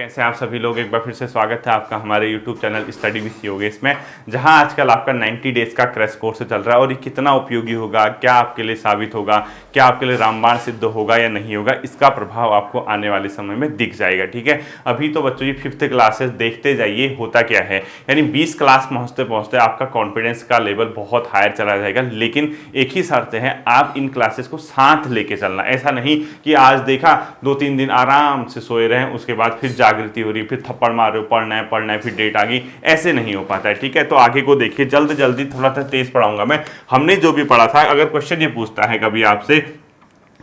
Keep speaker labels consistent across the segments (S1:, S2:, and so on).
S1: कैसे आप सभी लोग, एक बार फिर से स्वागत है आपका हमारे YouTube channel study with Yogesh में, जहां आजकल आपका 90 डेज का क्रैश कोर्स चल रहा है। और ये कितना उपयोगी होगा, क्या आपके लिए साबित होगा, क्या आपके लिए रामबाण सिद्ध होगा या नहीं होगा, इसका प्रभाव आपको आने वाले समय में दिख जाएगा। ठीक है, अभी तो बच्चों ये 5th क्लासेस देखते जाइए होता क्या है, यानी 20 क्लास पहुँचते पहुँचते आपका कॉन्फिडेंस का लेवल बहुत हायर चला जाएगा। लेकिन एक ही शर्त है, आप इन क्लासेस को साथ लेके चलना। ऐसा नहीं कि आज देखा 2-3 दिन आराम से सोए रहे, उसके बाद फिर जागृति हो रही, फिर थप्पड़ मार रहे हो, पढ़ना है, फिर डेट आ गई। ऐसे नहीं हो पाता है। ठीक है, तो आगे को देखिए, जल्दी थोड़ा सा तेज पढ़ाऊंगा मैं। हमने जो भी पढ़ा था, अगर क्वेश्चन ये पूछता है कभी आपसे,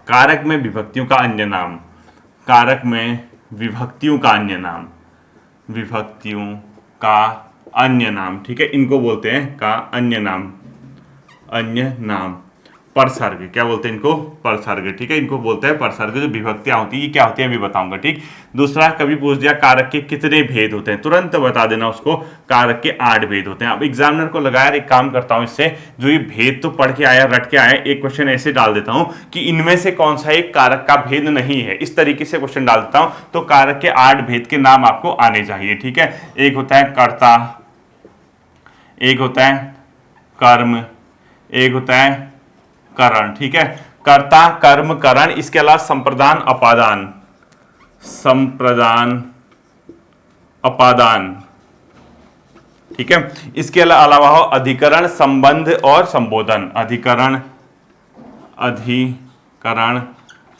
S1: कारक में विभक्तियों का अन्य नाम, कारक में विभक्तियों का अन्य नाम, विभक्तियों का अन्य नाम, ठीक है, इनको बोलते हैं का अन्य नाम, अन्य नाम। परसर्ग, क्या बोलते हैं इनको? परसर्ग। ठीक है, इनको बोलते हैं परसर्ग। जो विभक्तियां होती है ये क्या होती है अभी बताऊंगा। ठीक, दूसरा, कभी पूछ दिया कारक के कितने भेद होते हैं, तुरंत बता देना उसको, कारक के 8 भेद होते हैं। अब एग्जामिनर को लगाया, एक काम करता हूं, इससे जो ये भेद तो पढ़ के आया, रट के आया, एक क्वेश्चन ऐसे डाल देता हूं कि इनमें से कौन सा एक कारक का भेद नहीं है। इस तरीके से क्वेश्चन डाल देता हूं, तो कारक के 8 भेद के नाम आपको आने चाहिए। ठीक है, एक होता है कर्ता, एक होता है कर्म, एक होता है करण। ठीक है, कर्ता, कर्म, करण, इसके अलावा संप्रदान, अपादान, संप्रदान, अपादान। ठीक है, इसके अलावा हो अधिकरण, संबंध और संबोधन, अधिकरण, अधिकरण,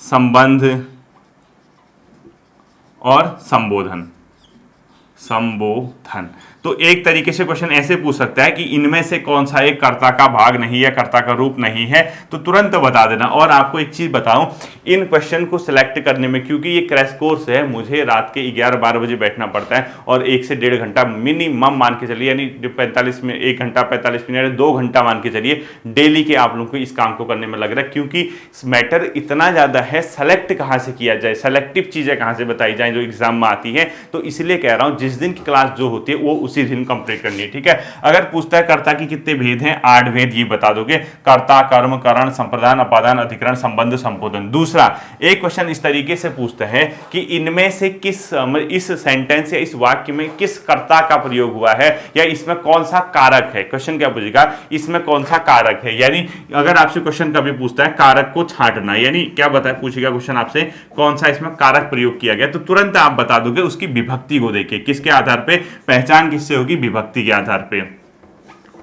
S1: संबंध और संबोधन, संबोधन। तो एक तरीके से क्वेश्चन ऐसे पूछ सकता है कि इनमें से कौन सा एक कर्ता का भाग नहीं है, कर्ता का रूप नहीं है, तो तुरंत बता देना। और आपको एक चीज बताऊं, इन क्वेश्चन को सिलेक्ट करने में, क्योंकि ये क्रैश कोर्स है, मुझे रात के 11-12 बजे बैठना पड़ता है और 1 से 1.5 घंटा मिनिमम मान के चलिए, यानी 45 मिनट, 1 घंटा 45 मिनट, 2 घंटा मान के चलिए डेली के आप लोगों को इस काम को करने में लग रहा है। क्योंकि मैटर इतना ज्यादा है, सेलेक्ट कहां से किया जाए, सेलेक्टिव चीजें कहां से बताई जाए जो एग्जाम में आती है। तो इसलिए कह रहा हूं, जिस दिन की क्लास जो होती है वो उसी दिन कंप्लीट करनी है। ठीक है, अगर पूछता है कर्ता की कितने भेद हैं, 8 भेद, ये बता दोगे, कर्ता, कर्म, करण, संप्रदान, अपादान, अधिकरण, संबंध, संबोधन। दूसरा, एक क्वेश्चन इस तरीके से पूछता है कि इनमें से किस, इस सेंटेंस या इस वाक्य में किस कर्ता का प्रयोग हुआ है, या इसमें कौन सा कारक है। क्वेश्चन क्या पूछेगा, इसमें कौन सा कारक है। यानी अगर आपसे क्वेश्चन कभी पूछता है कारक को छांटना, यानी क्या पूछेगा क्वेश्चन आपसे, कौन सा इसमें कारक प्रयोग किया गया, तो तुरंत आप बता दोगे उसकी विभक्ति को देके। किसके आधार पे? पहचान किससे होगी? विभक्ति के आधार पे।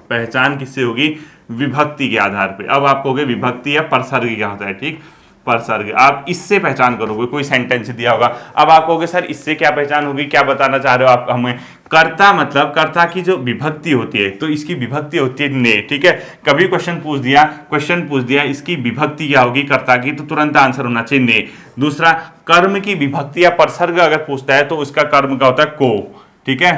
S1: पहचान किससे होगी? विभक्ति के आधार पे। अब आप कहोगे विभक्ति या परसर्ग क्या होता है। ठीक, परसर्ग, आप इससे पहचान करोगे, कोई सेंटेंस दिया होगा, अब आप कहोगे सर इससे क्या पहचान होगी, क्या बताना चाह रहे हो आप हमें? कर्ता मतलब कर्ता की जो विभक्ति होती है, तो इसकी विभक्ति होती है ने। ठीक है, कभी क्वेश्चन पूछ दिया इसकी विभक्ति क्या होगी कर्ता की, तो तुरंत आंसर होना चाहिए ने। दूसरा, कर्म की विभक्ति या परसर्ग अगर पूछता है तो उसका कर्म का होता है को। ठीक है,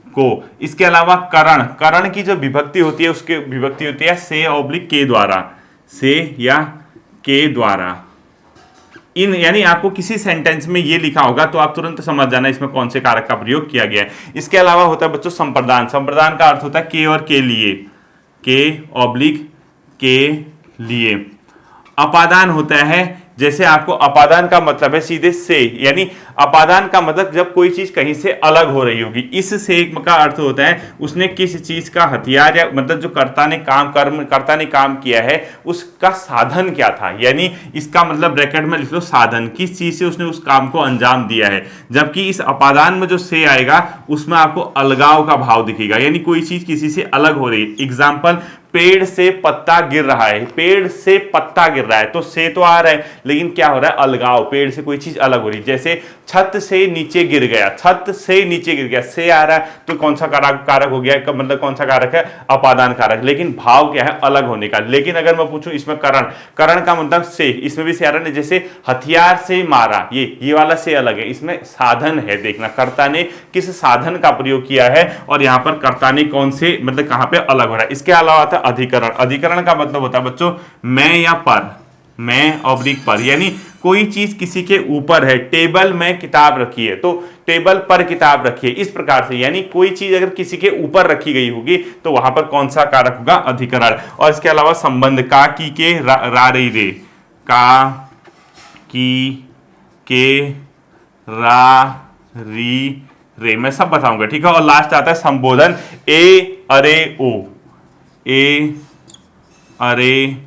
S1: को। इसके अलावा करण, करण की जो विभक्ति होती है उसकी विभक्ति होती है से ऑब्लिक के द्वारा, से या के द्वारा। इन, यानी आपको किसी सेंटेंस में ये लिखा होगा तो आप तुरंत समझ जाना इसमें कौन से कारक का प्रयोग किया गया है। इसके अलावा होता है बच्चों संप्रदान, संप्रदान का अर्थ होता है के और के लिए, के ऑब्लिक के लिए। अपादान होता है, जैसे आपको अपादान का मतलब है सीधे से, यानी अपादान का मतलब जब कोई चीज कहीं से अलग हो रही होगी। इस से का अर्थ होता है उसने किस चीज का हथियार, या मतलब जो कर्ता ने काम किया है उसका साधन क्या था, यानी इसका मतलब ब्रैकेट में लिख लो साधन, किस चीज से उसने उस काम को अंजाम दिया है। जबकि इस अपादान में जो से आएगा उसमें आपको अलगाव का भाव दिखेगा, यानी कोई चीज किसी से अलग हो रही है। एग्जाम्पल, पेड़ से पत्ता गिर रहा है, पेड़ से पत्ता गिर रहा है, तो से तो आ रहा है, लेकिन क्या हो रहा है? अलगाव, पेड़ से कोई चीज अलग हो रही है। जैसे छत से नीचे गिर गया, छत से नीचे गिर गया, से आ रहा है, तो कौन सा कारक हो गया, मतलब कौन सा कारक है? अपादान कारक। लेकिन भाव क्या है? अलग होने का। लेकिन अगर मैं पूछूं इसमें करण, करण का मतलब से, इसमें भी से आ रहा है, जैसे हथियार से मारा, ये वाला से अलग है, इसमें साधन है। देखना कर्ता ने किस साधन का प्रयोग किया है, और यहां पर कर्ता ने कौन से, मतलब कहां पे अलग हो रहा है। इसके अलावा था अधिकरण, अधिकरण का मतलब होता है बच्चों मैं या पर, मैं ऑब्लिक पर, यानी कोई चीज किसी के ऊपर है। टेबल में किताब रखी है तो टेबल पर किताब रखी है, इस प्रकार से, यानी कोई चीज अगर किसी के ऊपर रखी गई होगी तो वहां पर कौन सा कारक होगा? अधिकरण। और इसके अलावा संबंध, का, की, के, रा, रे, रे, का, की, के, रा, री रे, मैं सब बताऊंगा, ठीक है। और लास्ट आता है संबोधन, ए अरे ओ, ए अरे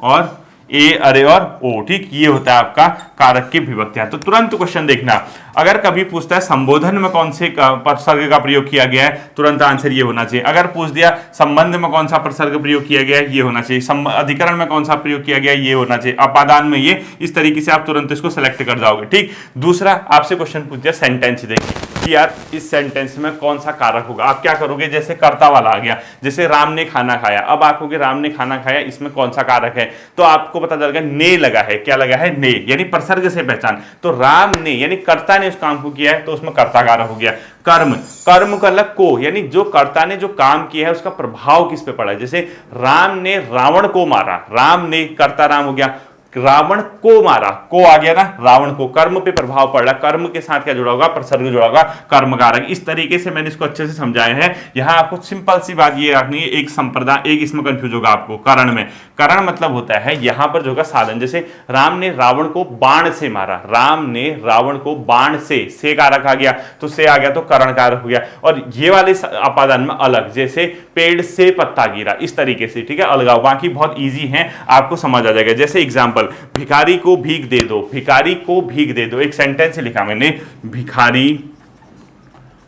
S1: और ए अरे और ओ, ठीक, ये होता है आपका कारक की विभक्तियां। तो तुरंत क्वेश्चन देखना, अगर कभी पूछता है संबोधन में कौन से प्रसर्ग का प्रयोग किया गया है, तुरंत आंसर ये होना चाहिए। अगर पूछ दिया संबंध में कौन सा प्रसर्ग प्रयोग किया गया है, ये होना चाहिए। अधिकरण में कौन सा प्रयोग किया गया है, ये होना चाहिए। अपादान में ये, इस तरीके से आप तुरंत इसको सेलेक्ट कर जाओगे, ठीक। दूसरा आपसे क्वेश्चन पूछ दिया सेंटेंस, देखिए कि यार इस सेंटेंस में कौन सा कारक होगा, आप क्या करोगे, जैसे कर्ता वाला आ गया, जैसे राम ने खाना खाया, अब आप कहोगे राम ने खाना खाया, इसमें कौन सा कारक है, तो आपको पता चलेगा ने लगा है, क्या लगा है, ने, यानी प्रसर्ग से पहचान। तो राम ने यानी कर्ता ने उस काम को किया है, तो उसमें कर्ता कारक हो गया। कर्म, कर्म का अलग को, यानी जो कर्ता ने जो काम किया है उसका प्रभाव किस पे पड़ा है, जैसे राम ने रावण को मारा, राम ने, कर्ता राम हो गया, रावण को मारा, को आ गया ना, रावण को, कर्म पे प्रभाव पड़ रहा, कर्म के साथ क्या जुड़ा होगा, प्रसर्ग जुड़ा होगा, कर्म कारक। इस तरीके से मैंने इसको अच्छे से समझाया है। यहां आपको सिंपल सी बात ये रखनी है, एक संप्रदाय, एक इसमें कंफ्यूज होगा आपको करण में। करण मतलब होता है यहां पर जो होगा साधन, जैसे राम ने रावण को बाण से मारा, राम ने रावण को बाण से कारक आ गया, तो से आ गया तो करण कारक हो गया। और ये वाले अपादान में अलग, जैसे पेड़ से पत्ता गिरा, इस तरीके से, ठीक है, अलगाव। बाकी बहुत ईजी है, आपको समझ आ जाएगा। जैसे एग्जाम्पल, भिखारी को भीख दे दो, भिखारी को भीख दे दो, एक सेंटेंस लिखा मैंने, भिखारी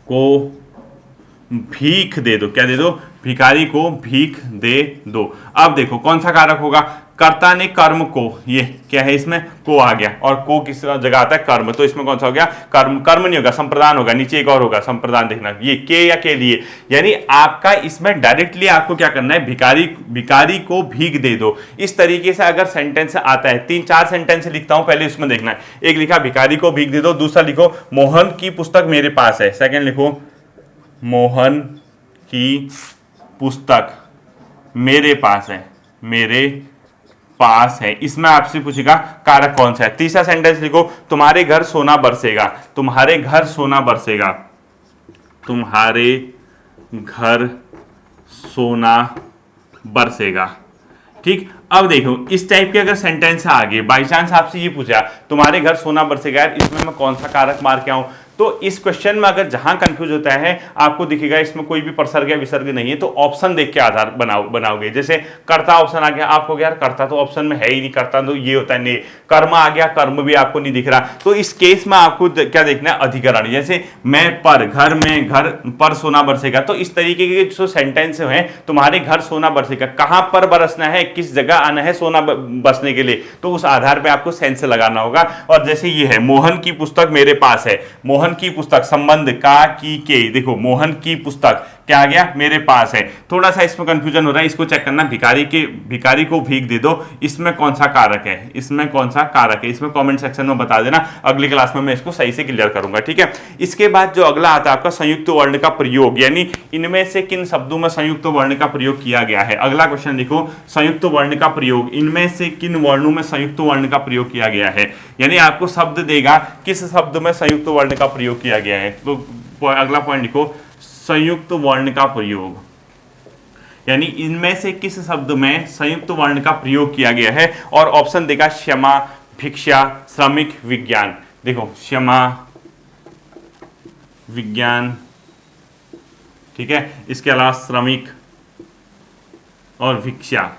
S1: को भीख दे दो, क्या दे दो, भिखारी को भीख दे दो। अब देखो कौन सा कारक होगा, कर्ता ने कर्म को, ये क्या है, इसमें को आ गया, और को किस जगह आता है, कर्म, तो इसमें कौन सा हो गया, कर्म। कर्म नहीं होगा, संप्रदान होगा, नीचे एक और होगा संप्रदान, देखना ये के या के लिए, यानी आपका इसमें डायरेक्टली आपको क्या करना है, भिखारी को भीख दे दो। इस तरीके से अगर सेंटेंस आता है, 3-4 सेंटेंस लिखता हूं, पहले इसमें देखना है। एक लिखा भिखारी को भीख दे दो, दूसरा लिखो मोहन की पुस्तक मेरे पास है, सेकंड लिखो मोहन की पुस्तक मेरे पास है, मेरे पास है। इसमें आपसे पूछेगा कारक कौन सा है। तीसरा सेंटेंस लिखो, तुम्हारे घर सोना बरसेगा, तुम्हारे घर सोना बरसेगा, तुम्हारे घर सोना बरसेगा, ठीक। अब देखो इस टाइप के अगर सेंटेंस आ गए, बाई चांस आपसे ये पूछा तुम्हारे घर सोना बरसेगा, इसमें मैं कौन सा कारक मार के आऊं, तो इस क्वेश्चन में अगर जहां कंफ्यूज होता है, आपको दिखेगा इसमें कोई भी प्रसर्ग या विसर्ग नहीं है, तो ऑप्शन देख के आधार बनाओगे। जैसे कर्ता ऑप्शन आ गया, आपको यार कर्ता तो ऑप्शन में है ही नहीं, कर्ता तो ये होता है नहीं, कर्म आ गया, कर्म भी आपको नहीं दिख रहा, तो इस केस में आपको क्या देखना है, अधिकरण। जैसे मैं पर, घर में, घर पर सोना बरसेगा, तो इस तरीके के जो सेंटेंस है, तुम्हारे घर सोना बरसेगा, कहां पर बरसना है, किस जगह आना है सोना बरसने के लिए, तो उस आधार पर आपको सेंस लगाना होगा। और जैसे ये है मोहन की पुस्तक मेरे पास है, मोहन की पुस्तक, संबंध का की के, देखो मोहन की पुस्तक क्या आ गया, मेरे पास है। थोड़ा सा इसमें कंफ्यूजन हो रहा है, इसको चेक करना, भिखारी को भीख दे दो, इसमें कौन सा कारक है, इसमें कौन सा कारक है, इसमें कमेंट सेक्शन में बता देना, अगली क्लास में मैं इसको सही से क्लियर करूंगा, ठीक है। इसके बाद जो अगला आता है आपका संयुक्त वर्ण का प्रयोग, यानी इनमें से किन शब्दों में संयुक्त वर्ण का प्रयोग किया गया है। अगला क्वेश्चन लिखो, संयुक्त वर्ण का प्रयोग, इनमें से किन वर्णों में संयुक्त वर्ण का प्रयोग किया गया है, यानी आपको शब्द देगा किस शब्द में संयुक्त वर्ण का प्रयोग किया गया है। तो अगला पॉइंट लिखो, संयुक्त वर्ण का प्रयोग, यानी इनमें से किस शब्द में संयुक्त वर्ण का प्रयोग किया गया है। और ऑप्शन देगा क्षमा, भिक्षा, श्रमिक, विज्ञान। देखो क्षमा, विज्ञान, ठीक है, इसके अलावा श्रमिक और भिक्षा।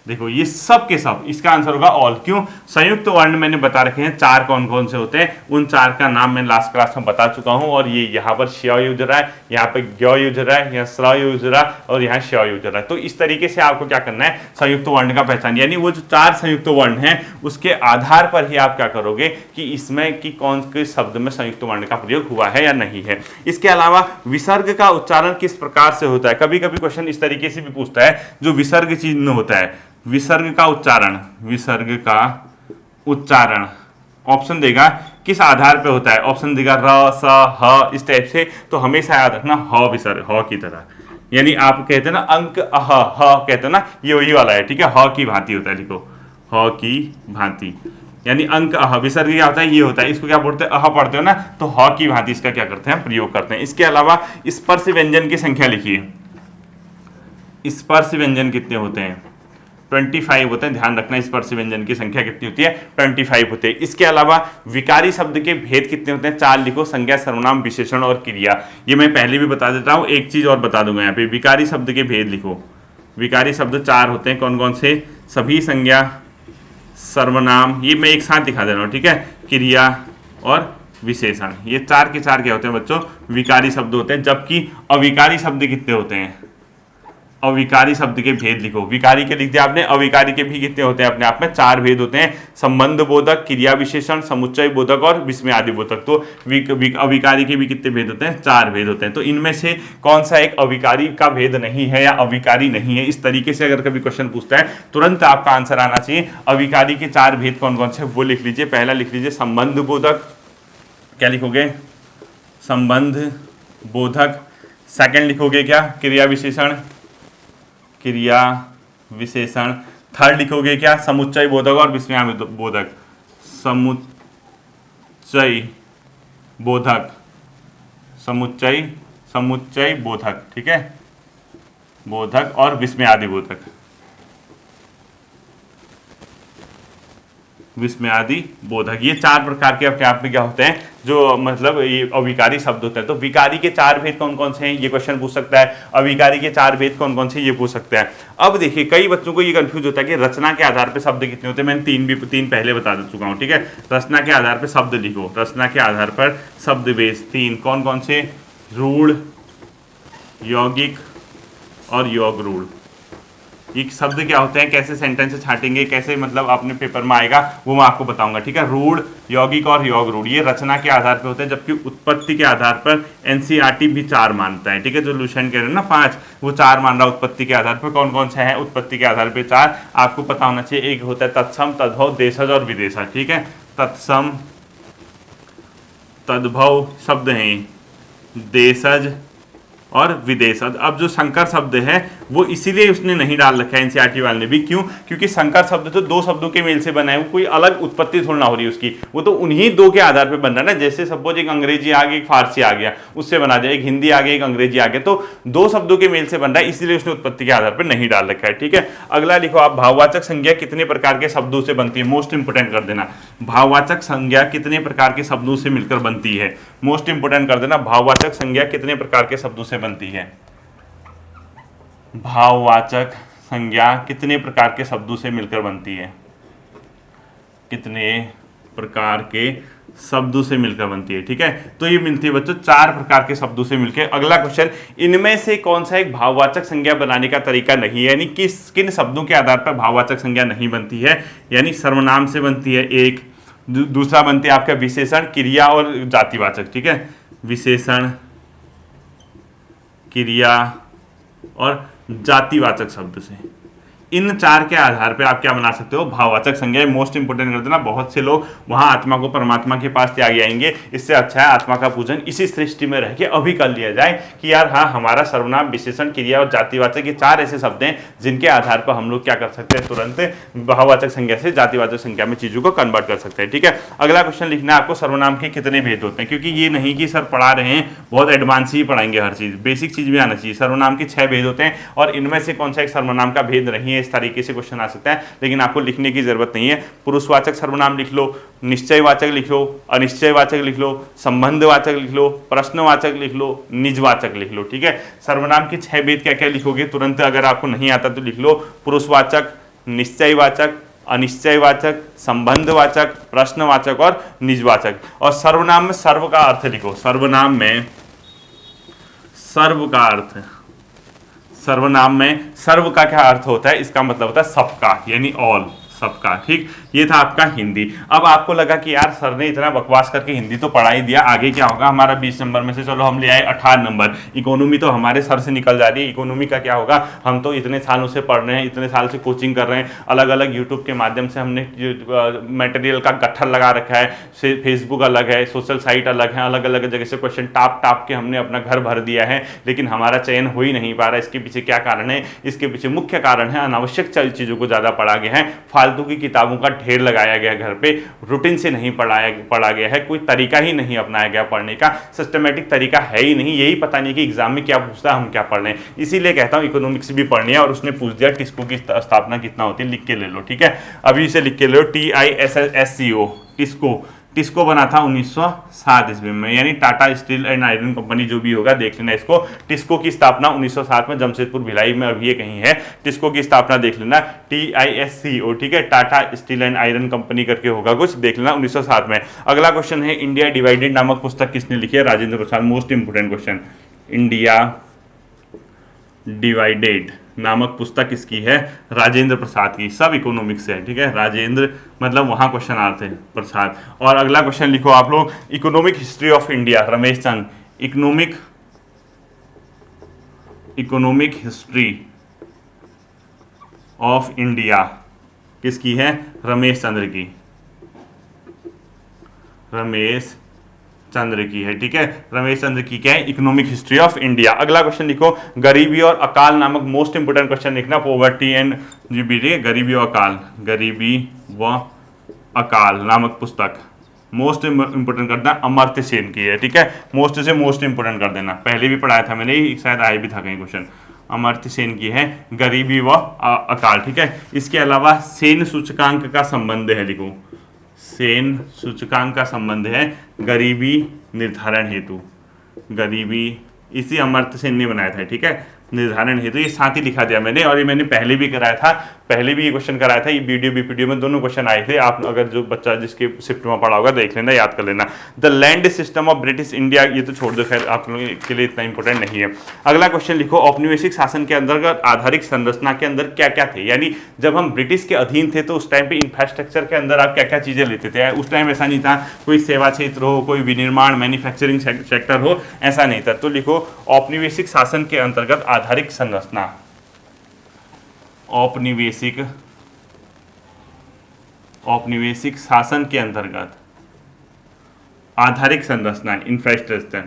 S1: देखो ये सब के सब, इसका आंसर होगा ऑल। क्यों, संयुक्त वर्ण मैंने बता रखे हैं 4 कौन कौन से होते हैं, उन 4 का नाम मैं लास्ट क्लास में बता चुका हूं। और ये यहाँ पर श यूज रहा है, यहाँ पे ग यूज रहा है, यहाँ स्र यूज रहा है और यहाँ श यूज रहा है। तो इस तरीके से आपको क्या करना है, संयुक्त वर्ण का पहचान, यानी वो जो 4 संयुक्त वर्ण हैं उसके आधार पर ही आप क्या करोगे कि इसमें कि कौन से शब्द में संयुक्त वर्ण का प्रयोग हुआ है या नहीं है। इसके अलावा विसर्ग का उच्चारण किस प्रकार से होता है, कभी कभी क्वेश्चन इस तरीके से भी पूछता है, जो विसर्ग चिन्ह होता है, विसर्ग का उच्चारण, विसर्ग का उच्चारण ऑप्शन देगा किस आधार पे होता है, ऑप्शन देगा र, स, ह, इस टाइप से। तो हमेशा याद रखना ह विसर्ग, ह की तरह, यानी आप कहते हैं ना अंक अह, ह कहते हैं ना, ये वही वाला है, ठीक है, ह की भांति होता है, लिखो ह की भांति, यानी अंक अह, विसर्ग क्या होता है, ये होता है, इसको क्या पढ़ते हैं, अह पढ़ते हो ना, तो ह की भांति इसका क्या करते हैं, प्रयोग करते हैं। इसके अलावा स्पर्श व्यंजन की संख्या लिखिए, स्पर्श व्यंजन कितने होते हैं, 25 होते हैं, ध्यान रखना स्पर्शी व्यंजन की संख्या कितनी होती है, 25 होते हैं। इसके अलावा विकारी शब्द के भेद कितने होते हैं, 4 लिखो, संज्ञा, सर्वनाम, विशेषण और क्रिया। ये मैं पहले भी बता देता हूं, एक चीज और बता दूंगा यहाँ पे, विकारी शब्द के भेद लिखो। विकारी शब्द 4 होते हैं, कौन कौन से, सभी, संज्ञा, सर्वनाम, ये मैं एक साथ दिखा दे रहा हूँ, ठीक है, क्रिया और विशेषण। ये 4 के 4 क्या होते हैं बच्चों, विकारी शब्द होते हैं। जबकि अविकारी शब्द कितने होते हैं, अविकारी शब्द के भेद लिखो। विकारी के लिख दिया आपने, अविकारी के भी कितने होते हैं, अपने आप में 4 भेद होते हैं, संबंध बोधक, क्रिया विशेषण, समुच्चय बोधक और विस्मयादि बोधक। तो अविकारी के भी कितने भेद होते हैं, 4 भेद होते हैं। तो इनमें से कौन सा एक अविकारी का भेद नहीं है या अविकारी नहीं है, इस तरीके से अगर कभी क्वेश्चन पूछता है तुरंत आपका आंसर आना चाहिए। अविकारी के 4 भेद कौन कौन से, वो लिख लीजिए। पहला लिख लीजिए संबंध बोधक, क्या लिखोगे, संबंध बोधक। सेकंड लिखोगे क्या, क्रिया विशेषण, क्रिया विशेषण। थर्ड लिखोगे क्या, समुच्चय बोधक और विस्मय बोधक, समुच्चय बोधक, समुच्चय बोधक, ठीक है, बोधक और विस्मयादि बोधक, विस्मयादि बोधक। ये 4 प्रकार के अपने आप में क्या होते हैं, जो मतलब ये अविकारी शब्द होते हैं। तो विकारी के 4 भेद कौन कौन से हैं, ये क्वेश्चन पूछ सकता है। अविकारी के 4 भेद कौन कौन से, ये पूछ सकता है। अब देखिए कई बच्चों को ये कंफ्यूज होता है कि रचना के आधार पर शब्द कितने होते हैं। मैंने 3 पहले बता चुका हूँ, ठीक है। रचना के आधार पर शब्द लिखो, रचना के आधार पर शब्द बेस 3 कौन कौन से, रूढ़, यौगिक और योग रूढ़। ये शब्द क्या होते हैं, कैसे सेंटेंस छाटेंगे, कैसे मतलब अपने पेपर में आएगा, वो मैं आपको बताऊंगा, ठीक है। रूढ़, यौगिक और योग रूढ़ ये रचना के आधार पर होते हैं, जबकि उत्पत्ति के आधार पर एनसीईआरटी भी 4 मानता है, ठीक है। जो लुसेंट कह रहे हैं ना 5, वो 4 मान रहा है उत्पत्ति के आधार पर। कौन कौन से हैं उत्पत्ति के आधार पर 4, आपको पता होना चाहिए। एक होता है तत्सम, तद्भव, देशज और विदेशज, ठीक है। तत्सम, तद्भव शब्द हैं, देशज और विदेशज। अब जो संकर शब्द है वो इसीलिए उसने नहीं डाल रखा है एनसीईआरटी वाले ने भी, क्यों, क्योंकि संकर शब्द तो 2 शब्दों के मेल से बना है, वो कोई अलग उत्पत्ति थोड़ा ना हो रही है उसकी, वो तो उन्हीं 2 के आधार पे बन रहा है ना। जैसे सपोज एक अंग्रेजी आ गया, एक फारसी आ गया, उससे बना जाए, एक हिंदी आ गया, एक अंग्रेजी आ गया, तो 2 शब्दों के मेल से बन रहा है, इसीलिए उसने उत्पत्ति के आधार पर नहीं डाल रखा है, ठीक है। अगला लिखो आप, भाववाचक संज्ञा कितने प्रकार के शब्दों से बनती है, मोस्ट इंपोर्टेंट कर देना। भाववाचक संज्ञा कितने प्रकार के शब्दों से मिलकर बनती है, मोस्ट इंपोर्टेंट कर देना। भाववाचक संज्ञा कितने प्रकार के शब्दों से बनती है, भाववाचक संज्ञा कितने प्रकार के शब्दों से मिलकर बनती है, कितने प्रकार के शब्दों से मिलकर बनती है, ठीक है। तो ये मिलती है बच्चों 4 प्रकार के शब्दों से मिलकर। अगला क्वेश्चन, इनमें से कौन सा एक भाववाचक संज्ञा बनाने का तरीका नहीं है, यानी किन शब्दों के आधार पर भाववाचक संज्ञा नहीं बनती है, यानी सर्वनाम से बनती है एक, दूसरा बनती है आपका विशेषण, क्रिया और जातिवाचक, ठीक है, विशेषण, क्रिया और जातिवाचक शब्द से। इन 4 के आधार पे आप क्या बना सकते हो, भाववाचक संज्ञा। मोस्ट इंपोर्टेंट कर देना, बहुत से लोग वहां आत्मा को परमात्मा के पास त्याग आएंगे, इससे अच्छा है आत्मा का पूजन इसी सृष्टि में रह के अभी कर लिया जाए कि यार हाँ, हमारा सर्वनाम, विशेषण, क्रिया और जातिवाचक, ये 4 ऐसे शब्द हैं जिनके आधार पर हम लोग क्या कर सकते हैं, तुरंत भाववाचक संज्ञा से जातिवाचक संज्ञा में चीजों को कन्वर्ट कर सकते हैं, ठीक है। अगला क्वेश्चन लिखना है आपको, सर्वनाम के कितने भेद होते हैं, क्योंकि ये नहीं कि सर पढ़ा रहे हैं बहुत एडवांस ही पढ़ाएंगे, हर चीज बेसिक चीज भी आना चाहिए। सर्वनाम के 6 भेद होते हैं और इनमें से कौन सा एक सर्वनाम का भेद नहीं है, इस तरीके से क्वेश्चन आ सकता है, लेकिन आपको लिखने की जरूरत नहीं है। पुरुषवाचक सर्वनाम लिख लो, निश्चयवाचक लिख लो, अनिश्चयवाचक लिख लो, संबंधवाचक लिख लो, प्रश्नवाचक लिख लो, निजवाचक लिख लो, ठीक है। सर्वनाम के 6 भेद क्या क्या लिखोगे तुरंत, अगर आपको नहीं आता तो लिख लो, पुरुषवाचक, निश्चयवाचक, अनिश्चयवाचक, संबंधवाचक, प्रश्नवाचक और निजवाचक। और सर्वनाम में सर्व का अर्थ लिखो, सर्वनाम में सर्व का अर्थ, सर्वनाम में सर्व का क्या अर्थ होता है, इसका मतलब होता है सबका, यानी ऑल, सबका, ठीक। ये था आपका हिंदी। अब आपको लगा कि यार सर ने इतना बकवास करके हिंदी तो पढ़ा ही दिया, आगे क्या होगा, हमारा 20 नंबर में से चलो हम ले आए 18 नंबर, इकोनॉमी तो हमारे सर से निकल जा रही है, इकोनॉमी का क्या होगा, हम तो इतने सालों से पढ़ रहे हैं, इतने साल से कोचिंग कर रहे हैं, अलग अलग यूट्यूब के माध्यम से हमने मटेरियल का गट्ठर लगा रखा है, फेसबुक अलग है, सोशल साइट अलग है, अलग अलग जगह से क्वेश्चन टाप के हमने अपना घर भर दिया है, लेकिन हमारा चयन हो ही नहीं पा रहा। इसके पीछे क्या कारण है, इसके पीछे मुख्य कारण है अनावश्यक चीज़ों को ज़्यादा पढ़ा गया है, फालतू की किताबों का ढेर लगाया गया घर पे, रूटीन से नहीं पढ़ा गया है, कोई तरीका ही नहीं अपनाया गया पढ़ने का, सिस्टमेटिक तरीका है ही नहीं, यही पता नहीं कि एग्जाम में क्या पूछता है, हम क्या पढ़ रहे हैं। इसीलिए कहता हूँ इकोनॉमिक्स भी पढ़नी है। और उसने पूछ दिया टिस्को की स्थापना कितना होती है, लिख के ले लो, ठीक है, अभी इसे लिख के ले लो, TISCO, टिस्को। टिस्को बना था 1907 ईस्वी में, यानी Tata steel and iron company जो भी होगा देख लेना इसको। टिस्को की स्थापना 1907 में जमशेदपुर भिलाई में, अभी ये कहीं है, टिस्को की स्थापना देख लेना, TISCO, ठीक है, Tata steel and iron company करके होगा कुछ, देख लेना 1907 में। अगला क्वेश्चन है इंडिया डिवाइडेड नामक पुस्तक किसने लिखी है, Rajendra Prasad. Most important question, India divided नामक पुस्तक किसकी है, राजेंद्र प्रसाद की। सब इकोनॉमिक्स से है, ठीक है, राजेंद्र मतलब वहां क्वेश्चन आते हैं प्रसाद। और अगला क्वेश्चन लिखो आप लोग, economic history of India, Ramesh Chand. Economic history of India किसकी है, रमेश चंद्र की, रमेश चंद्र की है, ठीक है, रमेश चंद्र की क्या है, इकोनॉमिक हिस्ट्री ऑफ इंडिया। अगला क्वेश्चन लिखो, गरीबी और अकाल नामक, मोस्ट इंपोर्टेंट क्वेश्चन लिखना, पॉवर्टी एंड जीबीटी, गरीबी और अकाल, गरीबी व अकाल नामक पुस्तक मोस्ट इंपोर्टेंट कर देना, अमर्त्य सेन की है, ठीक है, मोस्ट से मोस्ट इंपोर्टेंट कर देना, पहले भी पढ़ाया था मैंने, शायद आया भी था कहीं क्वेश्चन, अमर्त्य सेन की है, गरीबी व अकाल, ठीक है। इसके अलावा सेन सूचकांक का संबंध है, लिखो, सेन सूचकांक का संबंध है गरीबी निर्धारण हेतु, गरीबी, इसी अमर्त्य सेन ने बनाया था, ठीक है, निर्धारण हेतु, ये साथ ही लिखा दिया मैंने, और ये मैंने पहले भी कराया था, पहले भी ये क्वेश्चन कराया था, ये वीडियो बीपीडीओ में दोनों क्वेश्चन आए थे, आप अगर जो बच्चा जिसके शिफ्ट में पढ़ा होगा देख लेना, याद कर लेना। The land system of British India, ये तो छोड़ दो, खैर आप लोगों के लिए इतना इंपॉर्टेंट नहीं है। अगला क्वेश्चन लिखो, औपनिवेशिक शासन के अंतर्गत आधारिक संरचना के अंदर क्या क्या थे, यानी जब हम ब्रिटिश के अधीन थे तो उस टाइम पे इंफ्रास्ट्रक्चर के अंदर आप क्या क्या चीजें लेते थे, उस टाइम ऐसा नहीं था कोई सेवा क्षेत्र हो, कोई विनिर्माण मैन्युफैक्चरिंग सेक्टर हो, ऐसा नहीं था। तो लिखो, औपनिवेशिक शासन के अंतर्गत आधारिक संरचना, औपनिवेशिक शासन के अंतर्गत आधारिक संरचना, इंफ्रास्ट्रक्चर,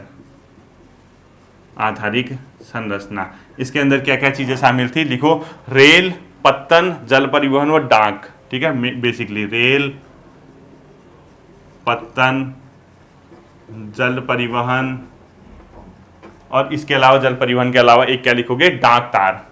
S1: आधारिक संरचना, इसके अंदर क्या क्या चीजें शामिल थी, लिखो, रेल, पत्तन, जल परिवहन व डाक, ठीक है, बेसिकली रेल, पत्तन, जल परिवहन, और इसके अलावा जल परिवहन के अलावा एक क्या लिखोगे, डाक तार,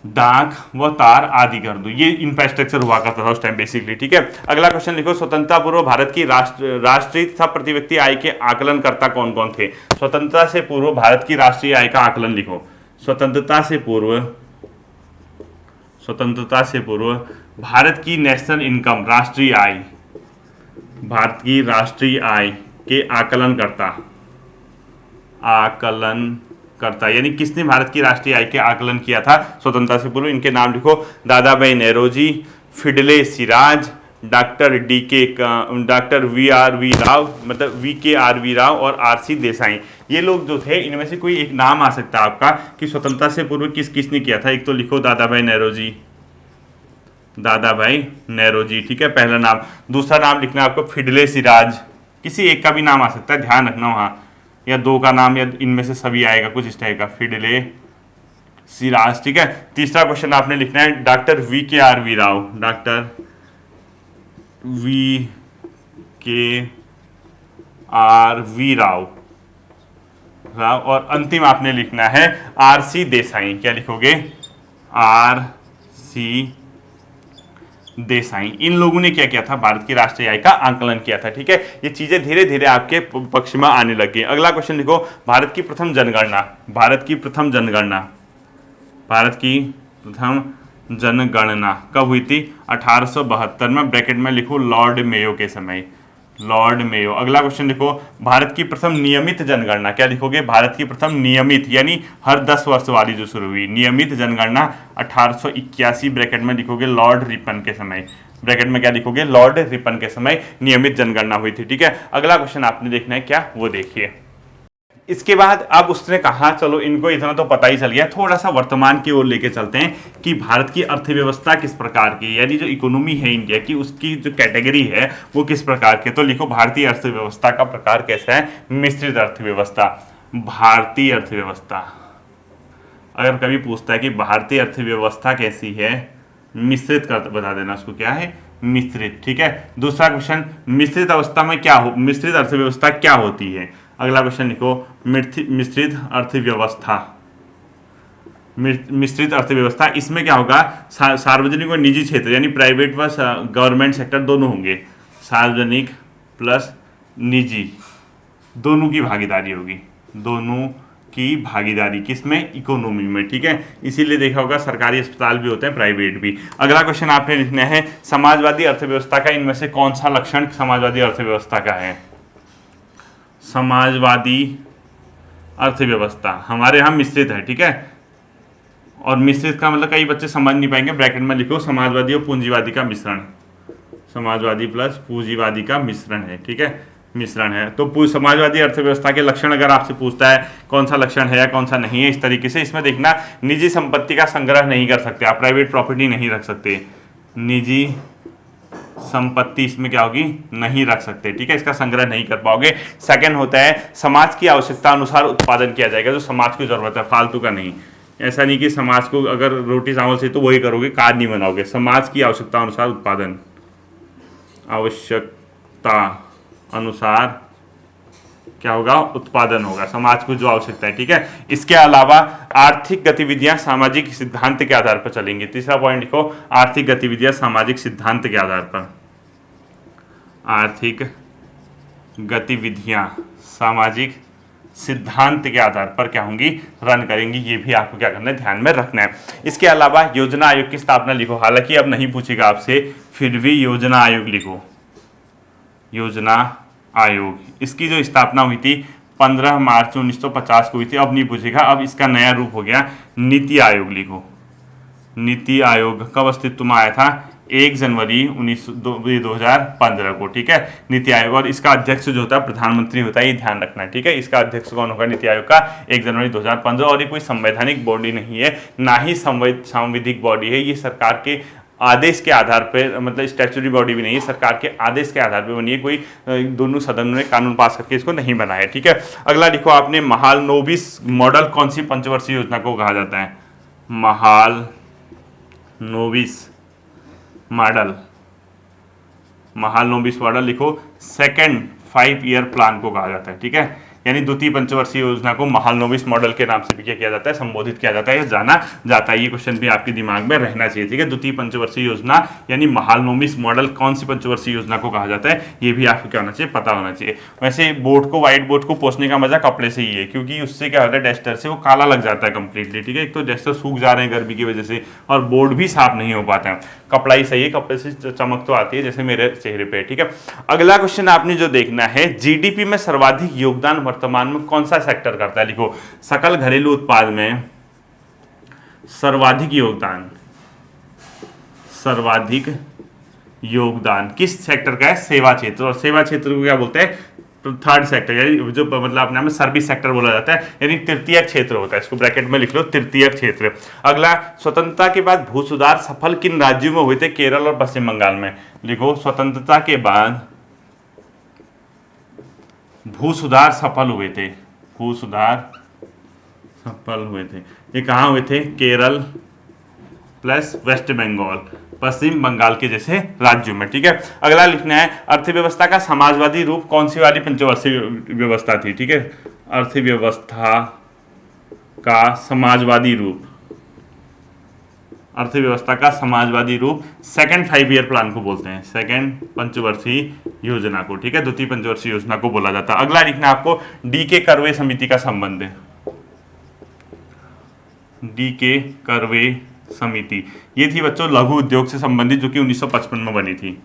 S1: डाक व तार आदि कर दो, ये इंफ्रास्ट्रक्चर हुआ करता था उस टाइम बेसिकली, ठीक है। अगला क्वेश्चन लिखो, स्वतंत्रता पूर्व भारत की राष्ट्रीय तथा प्रति व्यक्ति आय के आकलनकर्ता कौन कौन थे। स्वतंत्रता से पूर्व भारत की राष्ट्रीय आय का आकलन लिखो, स्वतंत्रता से पूर्व भारत की नेशनल इनकम, राष्ट्रीय आय, भारत की राष्ट्रीय आय के आकलनकर्ता, यानी किसने भारत की राष्ट्रीय आय के आकलन किया था स्वतंत्रता से पूर्व, इनके नाम लिखो, दादा भाई नेरोजी, फिडले सिराज, डॉक्टर VRV राव, मतलब VKRV राव और RC देसाई। ये लोग जो थे, इनमें से कोई एक नाम आ सकता है आपका कि स्वतंत्रता से पूर्व किसने किया था। एक तो लिखो दादा भाई नेरोजी, ठीक है, पहला नाम। दूसरा नाम लिखना आपको फिडले सिराज, किसी एक का भी नाम आ सकता है, ध्यान रखना वहाँ, या दो का नाम, या इनमें से सभी आएगा कुछ इस टाइप का, फिडले सिराज, ठीक है। तीसरा क्वेश्चन आपने लिखना है doctor VKRV Rao, doctor VKRV Rao, और अंतिम आपने लिखना है RC देसाई। क्या लिखोगे, RC देसाई। इन लोगों ने क्या किया था, भारत की राष्ट्रीय आय का आकलन किया था, ठीक है। ये चीजें धीरे धीरे आपके पक्ष में आने लगी। अगला क्वेश्चन लिखो, भारत की प्रथम जनगणना कब हुई थी, 1872 में, ब्रैकेट में लिखो लॉर्ड मेयो के समय, लॉर्ड मेयो। अगला क्वेश्चन लिखो, भारत की प्रथम नियमित जनगणना, क्या लिखोगे, भारत की प्रथम नियमित, यानी हर 10 वर्ष वाली जो शुरू हुई, नियमित जनगणना 1881, ब्रैकेट में लिखोगे लॉर्ड रिपन के समय, ब्रैकेट में क्या लिखोगे, लॉर्ड रिपन के समय नियमित जनगणना हुई थी, ठीक है। अगला क्वेश्चन आपने देखना है क्या, वो देखिए। इसके बाद अब उसने कहा, चलो इनको इतना तो पता ही चल गया, थोड़ा सा वर्तमान की ओर लेके चलते हैं कि भारत की अर्थव्यवस्था किस प्रकार की, यानी जो इकोनॉमी है इंडिया की, उसकी जो कैटेगरी है वो किस प्रकार की। तो लिखो, भारतीय अर्थव्यवस्था का प्रकार कैसा है, मिश्रित अर्थव्यवस्था। भारतीय अर्थव्यवस्था, अगर कभी पूछता है कि भारतीय अर्थव्यवस्था कैसी है, मिश्रित कर बता देना उसको क्या है, मिश्रित। ठीक है, दूसरा क्वेश्चन, मिश्रित अवस्था में क्या हो, मिश्रित अर्थव्यवस्था क्या होती है। अगला क्वेश्चन लिखो, मिश्रित अर्थव्यवस्था, मिश्रित अर्थव्यवस्था, इसमें क्या होगा, सार्वजनिक और निजी क्षेत्र यानी प्राइवेट व गवर्नमेंट सेक्टर दोनों होंगे, सार्वजनिक प्लस निजी दोनों की भागीदारी होगी, दोनों की भागीदारी किसमें, इकोनॉमी में। ठीक है, इसीलिए देखा होगा सरकारी अस्पताल भी होते हैं, प्राइवेट भी। अगला क्वेश्चन आपने लिखना है, समाजवादी अर्थव्यवस्था का इनमें से कौन सा लक्षण समाजवादी अर्थव्यवस्था का है। समाजवादी अर्थव्यवस्था हमारे यहाँ मिश्रित है। ठीक है, और मिश्रित का मतलब कई बच्चे समझ नहीं पाएंगे, ब्रैकेट में लिखो समाजवादी और पूंजीवादी का मिश्रण, समाजवादी प्लस पूंजीवादी का मिश्रण है। ठीक है, मिश्रण है। तो समाजवादी अर्थव्यवस्था के लक्षण अगर आपसे पूछता है कौन सा लक्षण है या कौन सा नहीं है, इस तरीके से इसमें देखना, निजी संपत्ति का संग्रह नहीं कर सकते आप, प्राइवेट प्रॉपर्टी नहीं रख सकते, निजी संपत्ति इसमें क्या होगी, नहीं रख सकते। ठीक है, इसका संग्रह नहीं कर पाओगे। सेकंड होता है समाज की आवश्यकता अनुसार उत्पादन किया जाएगा, जो समाज की जरूरत है, फालतू का नहीं। ऐसा नहीं कि समाज को अगर रोटी चावल से तो वही करोगे, कार्ड नहीं बनाओगे। समाज की आवश्यकता अनुसार उत्पादन, आवश्यकता अनुसार क्या होगा, उत्पादन होगा, समाज को जो आवश्यकता है। ठीक है, इसके अलावा आर्थिक गतिविधियां सामाजिक सिद्धांत के आधार पर चलेंगी। तीसरा पॉइंट लिखो, आर्थिक गतिविधियां सामाजिक सिद्धांत के आधार पर, आर्थिक गतिविधियां सामाजिक सिद्धांत के आधार पर क्या होंगी, रन करेंगी। ये भी आपको क्या करना है, ध्यान में रखना है। इसके अलावा योजना आयोग की स्थापना लिखो, हालांकि अब नहीं पूछेगा आपसे, फिर भी योजना आयोग लिखो, योजना आयोग, इसकी जो स्थापना हुई थी 15 मार्च 1950 को हुई थी, अब नहीं पूछेगा, अब इसका नया रूप हो गया नीति आयोग लिखो। नीति आयोग कब अस्तित्व में आया था, 1 जनवरी 2015 को। ठीक है, नीति आयोग, और इसका अध्यक्ष जो होता है प्रधानमंत्री होता है, ये ध्यान रखना है। ठीक है, इसका अध्यक्ष कौन होगा नीति आयोग का, 1 जनवरी 2015। और ये कोई संवैधानिक बॉडी नहीं है, ना ही सांविधिक बॉडी है, ये सरकार के आदेश के आधार पर, मतलब स्टैट्यूटरी बॉडी भी नहीं है, सरकार के आदेश के आधार पर बनी है, कोई दोनों सदनों ने कानून पास करके इसको नहीं बनाया। ठीक है, अगला लिखो आपने, महालनोबिस मॉडल कौन सी पंचवर्षीय योजना को कहा जाता है, महालनोबिस मॉडल, महालनोबिस मॉडल लिखो, सेकंड 5 ईयर प्लान को कहा जाता है। ठीक है, यानी द्वितीय पंचवर्षीय योजना को महालनोबिस मॉडल के नाम से भी क्या किया जाता है, संबोधित किया जाता है या जाना जाता है। ये क्वेश्चन भी आपके दिमाग में रहना चाहिए। ठीक है, द्वितीय पंचवर्षीय योजना यानी महालनोबिस मॉडल कौन सी पंचवर्षीय योजना को कहा जाता है, ये भी आपको क्या होना चाहिए, पता होना चाहिए। वैसे बोर्ड को, व्हाइट बोर्ड को पोंछने का मजा कपड़े से ही है, क्योंकि उससे क्या होता है, डस्टर से वो काला लग जाता है कंप्लीटली। ठीक है, एक तो डस्टर सूख जा रहे हैं गर्मी की वजह से, और बोर्ड भी साफ नहीं हो पाता है। कपड़ा ही सही है, कपड़े से चमक तो आती है, जैसे मेरे चेहरे पे। ठीक है, अगला क्वेश्चन आपने जो देखना है, जीडीपी में सर्वाधिक योगदान वर्तमान में कौन सा सेक्टर करता है, लिखो, सकल घरेलू उत्पाद में सर्वाधिक योगदान, सर्वाधिक योगदान किस सेक्टर का है, सेवा क्षेत्र। और सेवा क्षेत्र को क्या बोलते हैं, थर्ड सेक्टर, यानी जो मतलब अपने आप में सर्विस सेक्टर बोला जाता है, यानी तृतीय क्षेत्र होता है, इसको ब्रैकेट में लिख लो, तृतीय क्षेत्र। अगला, स्वतंत्रता के बाद भू सुधार सफल किन राज्यों में हुए थे, केरल और पश्चिम बंगाल में, लिखो, स्वतंत्रता के बाद भू सुधार सफल हुए थे, भू सुधार सफल हुए थे, ये कहाँ हुए थे, केरल प्लस वेस्ट बंगाल, पश्चिम बंगाल के जैसे राज्यों में। ठीक है, अगला लिखना है, अर्थव्यवस्था का समाजवादी रूप कौन सी वाली पंचवर्षीय व्यवस्था थी। ठीक है, अर्थव्यवस्था का समाजवादी रूप, अर्थव्यवस्था का समाजवादी रूप सेकंड 5 ईयर प्लान को बोलते हैं, सेकंड पंचवर्षीय योजना को। ठीक है, द्वितीय पंचवर्षीय योजना को बोला जाता है। अगला लिखना आपको, डी के करवे समिति का संबंध है, डी के करवे समिति, ये थी बच्चों लघु उद्योग से संबंधित, जो कि 1955 में बनी थी,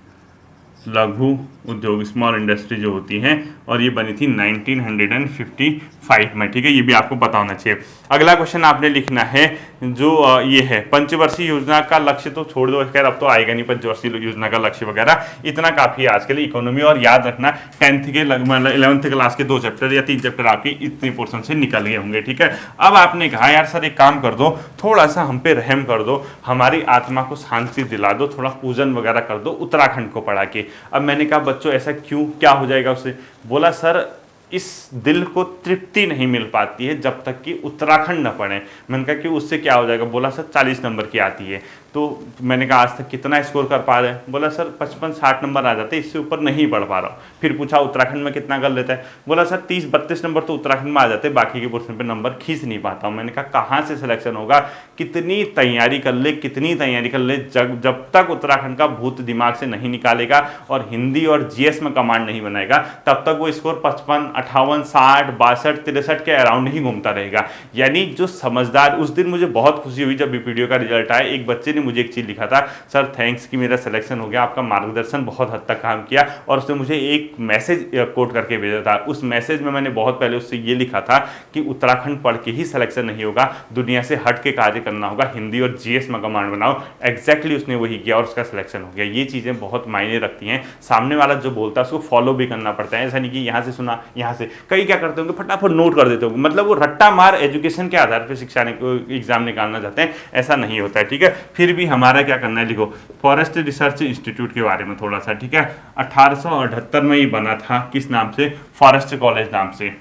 S1: लघु उद्योग, स्मॉल इंडस्ट्री जो होती हैं, और ये बनी थी 1955 में। ठीक है, ये भी आपको पता होना चाहिए। अगला क्वेश्चन आपने लिखना है, जो ये है पंचवर्षीय योजना का लक्ष्य तो छोड़ दो, खैर अब तो आएगा नहीं पंचवर्षीय योजना का लक्ष्य वगैरह, इतना काफी है आज के लिए इकोनॉमी। और याद रखना 10th के 11th क्लास के 2 चैप्टर या 3 चैप्टर आपके इतने पोर्शन से निकल गए होंगे। ठीक है, अब आपने कहा यार सर एक काम कर दो, थोड़ा सा हम पे रहम कर दो, हमारी आत्मा को शांति दिला दो, थोड़ा पूजन वगैरह कर दो उत्तराखंड को पढ़ा के। अब मैंने कहा बच्चों ऐसा क्यों, क्या हो जाएगा उससे, बोला सर इस दिल को तृप्ति नहीं मिल पाती है जब तक कि उत्तराखंड न पढ़े। मैंने कहा कि उससे क्या हो जाएगा, बोला सर 40 नंबर की आती है। तो मैंने कहा आज तक कितना स्कोर कर पा रहे हैं? बोला सर 55-60 नंबर आ जाते, इससे ऊपर नहीं पढ़ पा रहा हूँ। फिर पूछा उत्तराखंड में कितना कर लेता है? बोला सर 30-32 नंबर तो उत्तराखंड में आ जाते, बाकी के पोर्शन पे नंबर खींच नहीं पाता हूँ। मैंने कहा कहाँ से सिलेक्शन होगा? कितनी तैयारी कर ले, कितनी तैयारी कर ले, जब तक उत्तराखंड का भूत दिमाग से नहीं निकालेगा और हिंदी और जीएस में कमांड नहीं बनाएगा, तब तक वो स्कोर 55, 58, 60, 62, 63 के अराउंड ही घूमता रहेगा। यानी जो समझदार, उस दिन मुझे बहुत खुशी हुई जब बीपीडीओ का रिजल्ट आया। एक बच्चे ने मुझे एक चीज़ लिखा था, सर थैंक्स कि मेरा सिलेक्शन हो गया, आपका मार्गदर्शन बहुत हद तक काम किया। और उसने मुझे एक मैसेज कोट करके भेजा था। उस मैसेज में मैंने बहुत पहले उससे ये लिखा था कि उत्तराखंड पढ़ के ही सिलेक्शन नहीं होगा, दुनिया से हट के कार्य करना होगा, हिंदी और जीएस में कमांड बनाओ। एग्जैक्टली उसने वही किया और उसका सिलेक्शन हो गया। ये चीज़ें बहुत मायने रखती हैं। सामने वाला जो बोलता है उसको फॉलो भी करना पड़ता है। ऐसा नहीं कि यहाँ से सुना, यहाँ से। कई क्या करते होंगे, फटाफट नोट कर देते होंगे, मतलब वो रट्टा मार एजुकेशन के आधार पर शिक्षा एग्जाम निकालना चाहते हैं। ऐसा नहीं होता है, ठीक है। फिर भी हमारा क्या करना है, लिखो फॉरेस्ट रिसर्च इंस्टीट्यूट के बारे में थोड़ा सा, ठीक है। 1878 में ये बना था, किस नाम से? फॉरेस्ट कॉलेज नाम से,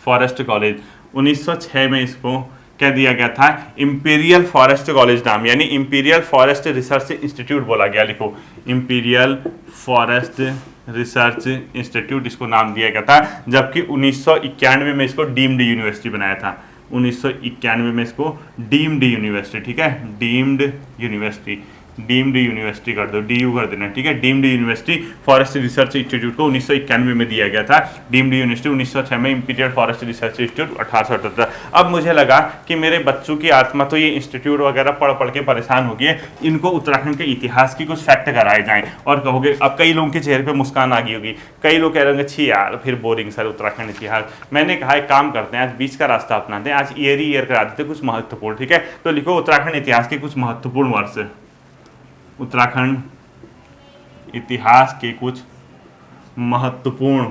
S1: फॉरेस्ट कॉलेज। 1906 में इसको क्या दिया गया था? इंपीरियल फॉरेस्ट कॉलेज नाम, यानी इंपीरियल फॉरेस्ट रिसर्च इंस्टीट्यूट बोला गया। लिखो इंपीरियल फॉरेस्ट रिसर्च इंस्टीट्यूट, इसको नाम दिया गया था। जबकि 1991 में इसको डीम्ड यूनिवर्सिटी बनाया था। 1991 में इसको डीम्ड यूनिवर्सिटी, ठीक है, डीम्ड यूनिवर्सिटी, डीम्ड यूनिवर्सिटी कर दो, डीयू कर देना, ठीक है। Deemed university forest research institute को 1991 में दिया गया था। डीम्ड यूनिवर्सिटी 1906 में, इंपीरियल फॉरेस्ट रिसर्च इंस्टीट्यूट 1878। अब मुझे लगा कि मेरे बच्चों की आत्मा तो ये इंस्टीट्यूट वगैरह पढ़ पढ़ के परेशान हो गई है, इनको उत्तराखंड के इतिहास की कुछ फैक्ट कराए जाएं। और कहोगे, अब कई लोगों के चेहरे पर मुस्कान आ गई होगी, कई लोग कह रहे होंगे छी यार फिर बोरिंग सर उत्तराखंड इतिहास। मैंने कहा एक काम करते हैं, आज बीच का रास्ता अपनाते हैं, आज ईयर करा देते कुछ महत्वपूर्ण, ठीक है। तो लिखो उत्तराखंड इतिहास के कुछ महत्वपूर्ण वर्ष, उत्तराखंड इतिहास के कुछ महत्वपूर्ण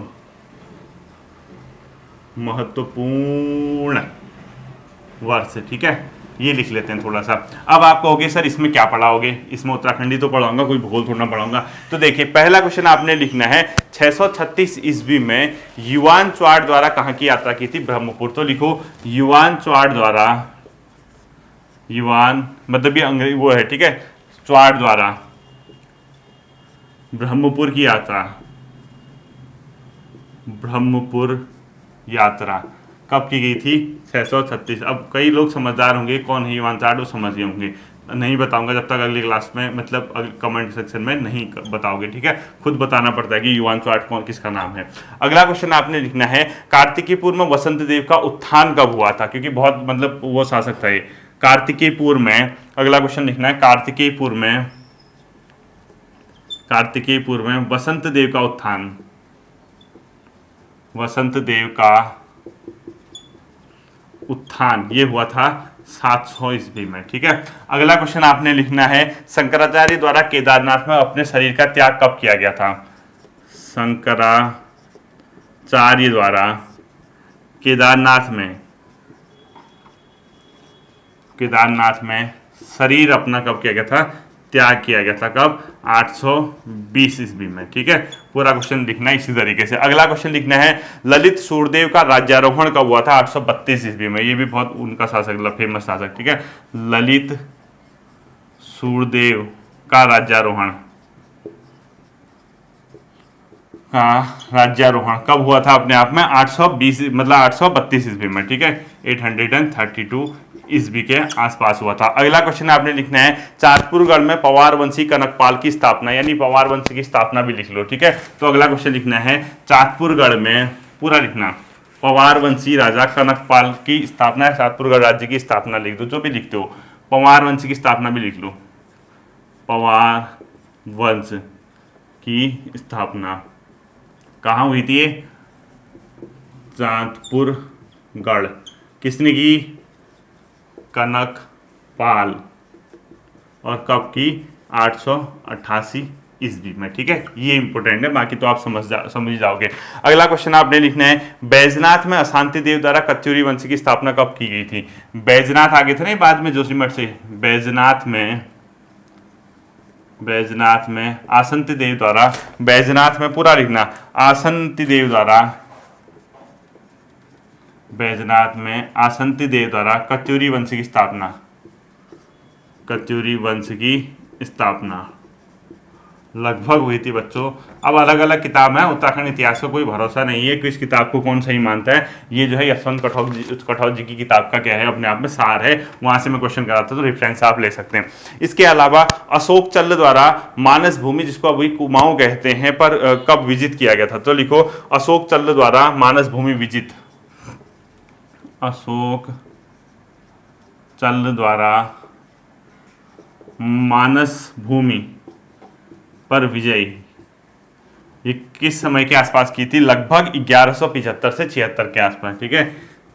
S1: वर्ष, ठीक है। ये लिख लेते हैं थोड़ा सा। अब आप कहोगे सर इसमें क्या पढ़ाओगे? इसमें उत्तराखंडी तो पढ़ाऊंगा, कोई भूगोल थोड़ा पढ़ाऊंगा। तो देखिए पहला क्वेश्चन आपने लिखना है, 636 ईस्वी में युवान चौहान द्वारा कहाँ की यात्रा की थी? ब्रह्मपुर। तो लिखो युवान चौहान द्वारा, युवान मतलब ये अंग्रेजी वो है, ठीक है, चौहान द्वारा ब्रह्मपुर की यात्रा, ब्रह्मपुर यात्रा कब की गई थी? 636। अब कई लोग समझदार होंगे, कौन है युवान चौहान, वो समझ गए होंगे। नहीं बताऊंगा जब तक अगली क्लास में, मतलब कमेंट सेक्शन में नहीं बताओगे, ठीक है। खुद बताना पड़ता है कि युवान चौहान कौन किसका नाम है। अगला क्वेश्चन आपने लिखना है, कार्तिकीपुर में वसंत देव का उत्थान कब हुआ था? क्योंकि बहुत मतलब वो शासक था ये। कार्तिकीपुर में, अगला क्वेश्चन लिखना है, कार्तिकीपुर में वसंत देव का उत्थान, वसंत देव का उत्थान ये हुआ था 700 ईस्वी में, ठीक है। अगला क्वेश्चन आपने लिखना है, शंकराचार्य द्वारा केदारनाथ में अपने शरीर का त्याग कब किया गया था? शंकराचार्य द्वारा केदारनाथ में शरीर अपना कब किया गया था? त्याग किया गया था। कब? 820 ईस्वी में, ठीक है। पूरा क्वेश्चन लिखना है इसी तरीके से। अगला क्वेश्चन लिखना है, ललित सूर्यदेव का राज्यारोहण कब हुआ था? 832 ईस्वी में। ये भी बहुत उनका शासक, फेमस शासक, ठीक है। ललित सूर्यदेव का राज्यारोहण कब हुआ था? अपने आप में 820 मतलब 832 ईस्वी में, ठीक है। 832 ईस्वी के आसपास हुआ था। अगला क्वेश्चन आपने लिखना है, चाँदपुरगढ़ में पवार वंशी कनकपाल की स्थापना, यानी पवार वंश की स्थापना भी लिख लो, ठीक है। तो अगला क्वेश्चन लिखना है, चाँदपुरगढ़ में, पूरा लिखना, पवार वंशी राजा कनकपाल की स्थापना, चाँदपुरगढ़ राज्य की स्थापना लिख दो, जो भी लिखते हो। पवार वंश की स्थापना भी लिख लो, पवार वंश की स्थापना कहाँ हुई थी? चाँदपुरगढ़। किसने की? कनकपाल। और कब की? 888 ईस्वी में, ठीक है। ये इंपॉर्टेंट है, बाकी तो आप समझ जाओगे। अगला क्वेश्चन आपने लिखना है, बैजनाथ में अशांति देव द्वारा कत्यूरी वंश की स्थापना कब की गई थी? बैजनाथ आगे थे ना बाद में जोशीमठ से। बैजनाथ में आसंती देव द्वारा, बैजनाथ में पूरा लिखना, आसंती देव द्वारा, बैजनाथ में आसंती देव द्वारा कत्यूरी वंश की स्थापना, कत्यूरी वंश की स्थापना लगभग हुई थी बच्चों। अब अलग अलग किताब है, उत्तराखंड इतिहास का कोई भरोसा नहीं है कि इस किताब को कौन सही मानता है। ये जो है यशवंत कठोर जी की किताब का क्या है, अपने आप में सार है, वहां से मैं क्वेश्चन कराता तो रेफरेंस आप ले सकते हैं। इसके अलावा अशोक चल्ल द्वारा मानस भूमि, जिसको अभी कुमाऊं कहते हैं, पर कब विजित किया गया था? तो लिखो अशोक चल्ल द्वारा मानस भूमि विजित। अशोक चल्ल द्वारा मानस भूमि पर विजय ये किस समय के आसपास की थी? लगभग 1175 से 76 के आसपास। ठीक है,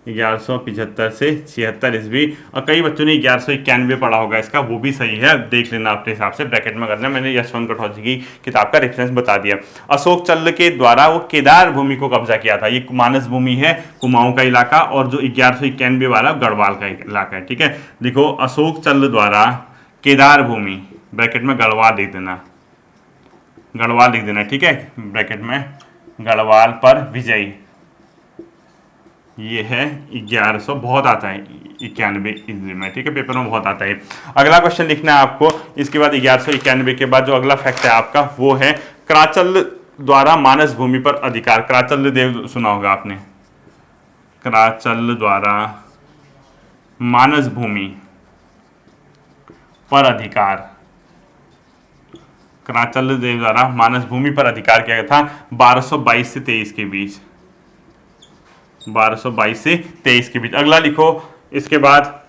S1: 1175 से 76 ईस्वी। और कई बच्चों ने 1191 पढ़ा होगा इसका, वो भी सही है, देख लेना अपने हिसाब से, ब्रैकेट में करना। मैंने यशवंत कठोर जी की किताब का रेफरेंस बता दिया। अशोक चल्ल के द्वारा वो केदार भूमि को कब्जा किया था। ये मानस भूमि है, कुमाऊं का इलाका, और जो 1191 वाला गढ़वाल का इलाका है। ठीक है, देखो अशोक चल्ल द्वारा केदार भूमि, ब्रैकेट में गढ़वाल लिख देना, गढ़वाल लिख देना। ठीक है, ब्रैकेट में गढ़वाल पर विजय, ये है 1100, बहुत आता है 91 ईस्वी में। ठीक है, पेपर में बहुत आता है। अगला क्वेश्चन लिखना है आपको। इसके बाद 1191 के बाद जो अगला फैक्ट है आपका वो है कराचल द्वारा मानस भूमि पर अधिकार। कराचल देव सुना होगा आपने, कराचल द्वारा मानस भूमि पर अधिकार, कराचल देव द्वारा मानस भूमि पर अधिकार किया गया था 1222 से 23 के बीच, 1222 से 23 के बीच। अगला लिखो इसके बाद,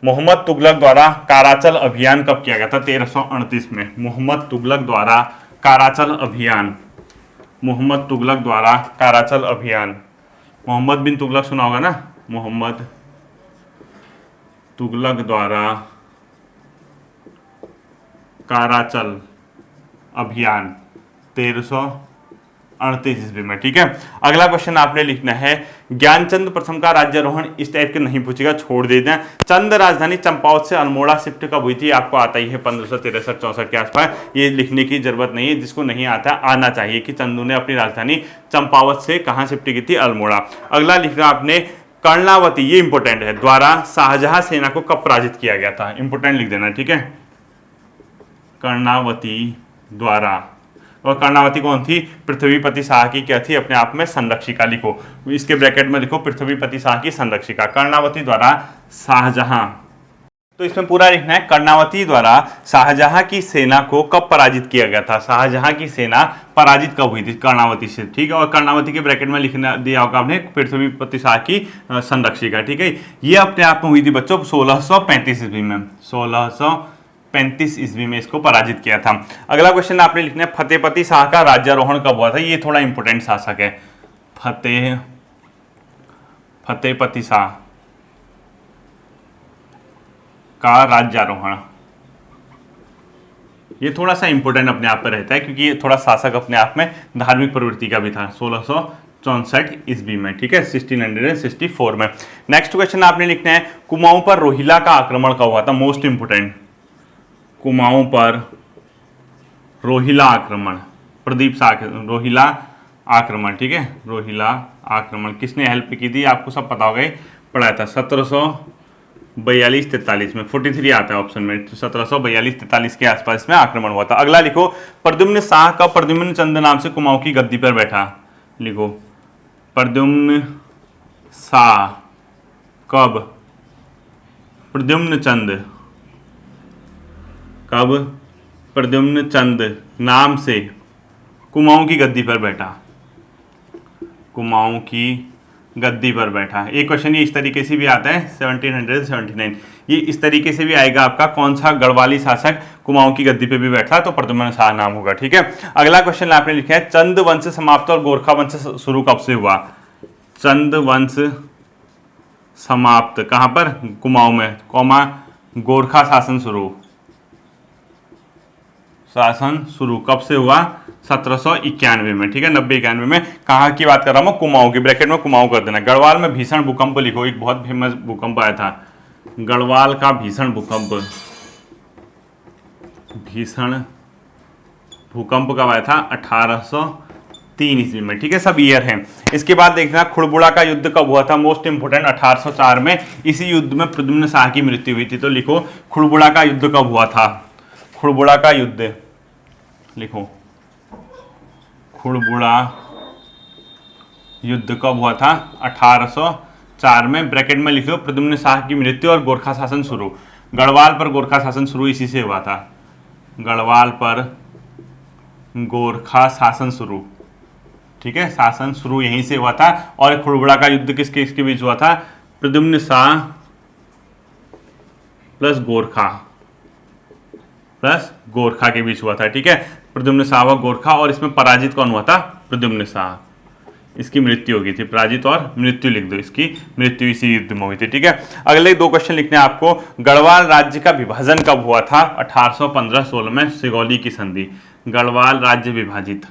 S1: मोहम्मद तुगलक द्वारा काराचल अभियान कब किया गया था? 1338 में। मोहम्मद तुगलक द्वारा काराचल अभियान, मोहम्मद तुगलक द्वारा काराचल अभियान, मोहम्मद बिन तुगलक सुना होगा ना, मोहम्मद तुगलक द्वारा काराचल अभियान 1338 ईस्वी में। ठीक है, अगला क्वेश्चन आपने लिखना है, ज्ञानचंद प्रथम का राज्यारोहण इस टाइप के नहीं पूछेगा, छोड़ देते हैं। चंद राजधानी चंपावत से अल्मोड़ा शिफ्ट कब हुई थी? आपको आता ही है 1563-64 के आसपास, ये लिखने की जरूरत नहीं है, जिसको नहीं आता आना चाहिए कि चंदू ने अपनी राजधानी चंपावत से कहां शिफ्ट की थी? अल्मोड़ा। अगला लिखना आपने, कर्णावती, ये इंपोर्टेंट है, द्वारा शाहजहां सेना को कब पराजित किया गया था? इंपोर्टेंट लिख देना। ठीक है, कर्णावती द्वारा, और कर्णावती कौन थी? पृथ्वीपति शाह की क्या थी? अपने आप में संरक्षिका। लिखो इसके ब्रैकेट में, लिखो पृथ्वीपति शाह की संरक्षिका, कर्णावती द्वारा शाहजहां। तो इसमें पूरा लिखना है, कर्णावती द्वारा शाहजहां की सेना को कब पराजित किया गया था? शाहजहां की सेना पराजित कब हुई थी? कर्णावती से। ठीक है, और कर्णावती के ब्रैकेट में लिखना दिया होगा आपने पृथ्वीपति शाह की संरक्षिका। ठीक है, ये अपने आप में हुई थी बच्चों 1635 ईस्वी में, 1635 ईस्वी में इसको पराजित किया था। अगला क्वेश्चन आपने लिखना है, फतेहपति शाह का राज्यारोहण कब हुआ था? ये थोड़ा इंपोर्टेंट शासक है, फतेहपति शाह का राज्यारोहण। ये थोड़ा सा इंपोर्टेंट अपने आप में रहता है, क्योंकि ये थोड़ा शासक अपने आप में धार्मिक प्रवृत्ति का भी था, 1664 ईस्वी में। ठीक है, 1664 में। नेक्स्ट क्वेश्चन आपने लिखना है, कुमाऊं पर रोहिला का आक्रमण कब हुआ था? मोस्ट इंपोर्टेंट, कुमाऊं पर रोहिला आक्रमण, प्रदीप शाह, रोहिला आक्रमण। ठीक है, रोहिला आक्रमण किसने हेल्प की थी? आपको सब पता होगा, पढ़ाया था 1742-43 में, 43 आता है ऑप्शन में, 1742-43 के आसपास में आक्रमण हुआ था। अगला लिखो, प्रद्युम्न शाह का प्रद्युम्न चंद नाम से कुमाऊं की गद्दी पर बैठा। लिखो प्रद्युम्न शाह कब, प्रद्युम्न चंद कब प्रद्युम्न चंद नाम से कुमाऊं की गद्दी पर बैठा, कुमाऊं की गद्दी पर बैठा। एक क्वेश्चन ये इस तरीके से भी आता है 1779, ये इस तरीके से भी आएगा आपका, कौन सा गढ़वाली शासक कुमाऊं की गद्दी पे भी बैठा? तो प्रद्युम्न शाह नाम होगा। ठीक है, अगला क्वेश्चन आपने लिखा है, चंद वंश समाप्त और गोरखा वंश शुरू कब से हुआ? चंद वंश समाप्त कहां पर? कुमाऊं में, कौमा गोरखा शासन शुरू कब से हुआ? 1791 में। ठीक है, 90-91 में। कहाँ की बात कर रहा हूँ? कुमाऊं की, ब्रैकेट में कुमाऊं कर देना। गढ़वाल में भीषण भूकंप लिखो, एक बहुत फेमस भूकंप आया था, गढ़वाल का भीषण भूकंप। भीषण भूकंप कब आया था? 3 ईस्वी में, ठीक है, सब ईयर है। इसके बाद देखना खुड़बुड़ा का युद्ध कब हुआ था, मोस्ट इंपोर्टेंट 1804 में। इसी युद्ध में प्रद्युम्न शाह की मृत्यु हुई थी। तो लिखो खुड़बुड़ा का युद्ध कब हुआ था, खुड़बुड़ा का युद्ध लिखो, खुड़बुड़ा युद्ध कब हुआ था, 1804 में। ब्रैकेट में लिख लो प्रद्युम्न शाह की मृत्यु और गोरखा शासन शुरू। गढ़वाल पर गोरखा शासन शुरू इसी से हुआ था, गढ़वाल पर गोरखा शासन शुरू, ठीक है, शासन शुरू यहीं से हुआ था। और खुड़बुड़ा का युद्ध किसके किसके बीच हुआ था, प्रद्युम्न शाह प्लस गोरखा के बीच हुआ था, ठीक है, प्रद्युम्न शाह व गोरखा। और इसमें पराजित कौन हुआ था, प्रद्युम्न शाह, इसकी मृत्यु हो गई थी। पराजित और मृत्यु लिख दो, इसकी मृत्यु इसी युद्ध में हुई थी, ठीक है। अगले 2 क्वेश्चन लिखने हैं आपको। गढ़वाल राज्य का विभाजन कब हुआ था, 1815-16 में, सिगौली की संधि। गढ़वाल राज्य विभाजित,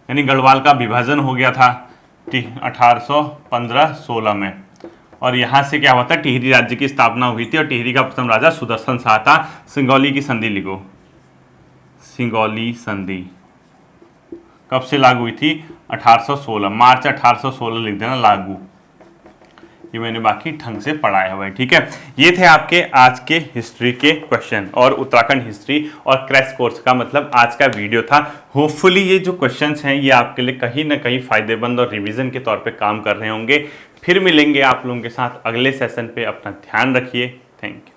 S1: यानी गढ़वाल का विभाजन हो गया था 1815-16 में। और यहां से क्या हुआ था, टिहरी राज्य की स्थापना हुई थी और टिहरी का प्रथम राजा सुदर्शन शाह था। सिंगौली की संधि लिखो, सिंगौली संधि कब से लागू हुई थी, 1816, मार्च 1816 लिख देना लागू। ये मैंने बाकी ढंग से पढ़ाया हुआ है, ठीक है। ये थे आपके आज के हिस्ट्री के क्वेश्चन और उत्तराखंड हिस्ट्री और क्रैश कोर्स का मतलब आज का वीडियो था। होपफुली ये जो क्वेश्चंस हैं ये आपके लिए कहीं ना कहीं फायदेमंद और रिवीजन के तौर पे काम कर रहे होंगे। फिर मिलेंगे आप लोगों के साथ अगले सेशन पे, अपना ध्यान रखिए, थैंक यू।